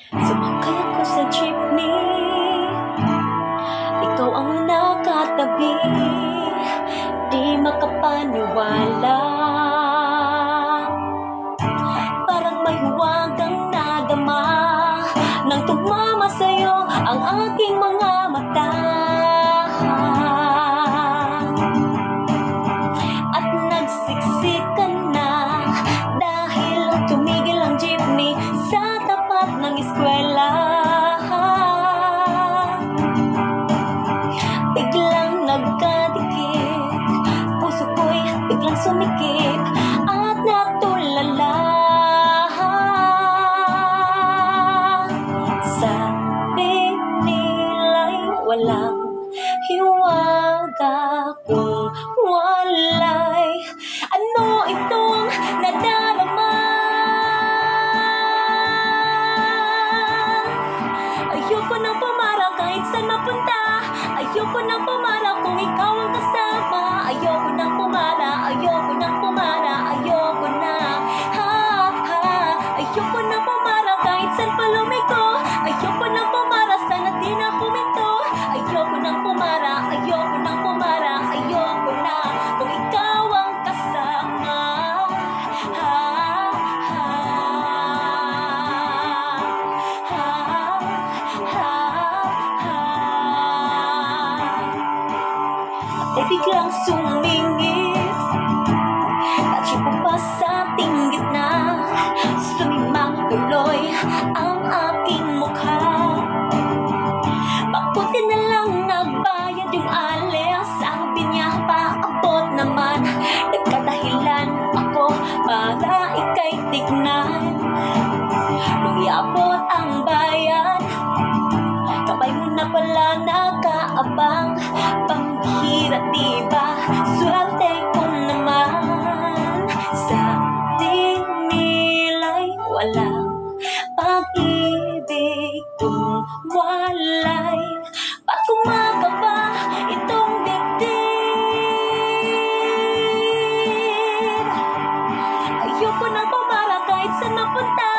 Sumakay ako sa jeepney, ikaw ang nakatabi. Di makapaniwala, parang may huwagang nadama nang tumama sa'yo ang aking mga mata. At nagsiksikan na dahil tumigil ang jeepney sa tapat ng eskwela. Biglang nagkadikit, puso ko'y biglang sumikip at natulala. Sabi nila'y walang hiwaga kung walay ano itong nadarama. Ayoko nang pumarang kahit saan mapunta. Ayoko nang pumarang kung ikaw ang kasama. Ayoko nang pumara, ayoko nang pumara, ayoko na. Ha, ha. Ayoko nang pumara kahit saan pa lumiko. Ayoko nang pumara, sana di na huminto. Ayoko nang pumara, ayoko nang pumara, ayoko na kung ikaw ang kasama. Ha, ha, ha, ha, ha. Ay biglang sumingit, natsipo pa sa ating gitna. Sumimang tuloy ang aking mukha. Mabuti na lang nagbayad yung alis. Sabi niya paabot naman. Nagkadahilan ako para ika'y tignan. Nung iabot ang bayad, kamay mo na pala nakaabang. Pambihira diba, swerte ko naman. Sabi nila'y walang pag-ibig kung walay. Ba't kumakaba itong dibdib? Ayoko nang pumara kahit saan mapunta.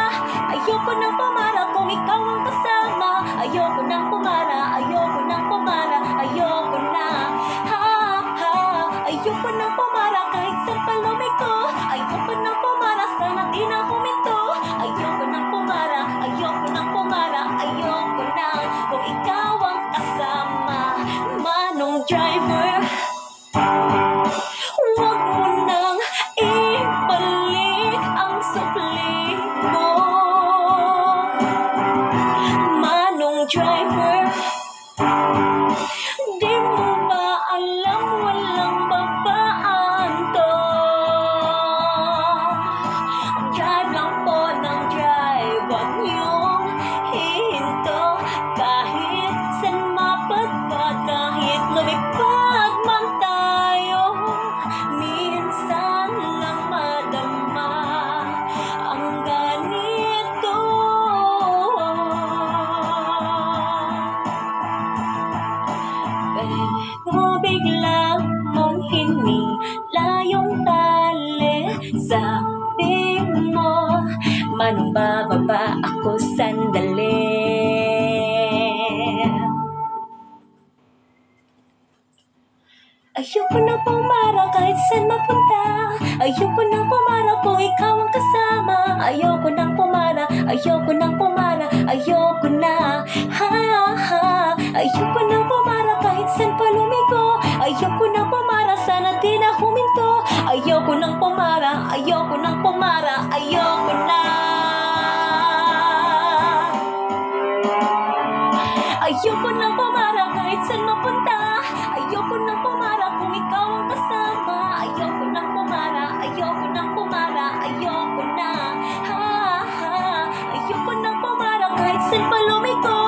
Ayoko nang pumara kung ikaw ang kasama. Ayoko nang pumara, ayoko nang pumara, ayoko na. Ha, ha. Ayoko nang pumara kahit saan pa lumiko. Ayoko nang pumara, sana di na huminto. Ayoko nang pumara, ayoko nang pumara, ayoko na kung ikaw ang kasama. Manong driver, huwag mo nang ibalik ang supli mo. Manong driver, di mo ba alam walang babaan to? Drive lang po ng drive, huwag niyong hihinto. Kahit saan mapadpad, kahit lumipad man tayo, minsan lang madama ang ganito. Pero bigla mong hinila yung tali. Sabi mo, manong bababa ako sandali. Ayoko na pumara kahit saan mapunta. Ayoko na pumara kung ikaw ang kasama. Ayoko nang pumara, ayoko nang pumara, ayoko na. Ha, ha. Ayoko nang pumara kahit saan pa lumiko. Ayoko nang pumara, sana di na huminto. Ayoko nang pumara, ayoko nang pumara, ayoko na. Ayoko nang pumara kahit saan mapunta. Ayoko nang pumara kung ikaw ang kasama. Ayoko nang pumara, ayoko nang pumara, ayoko na. Ha, ha. Ayoko nang pumara kahit saan pa lumiko.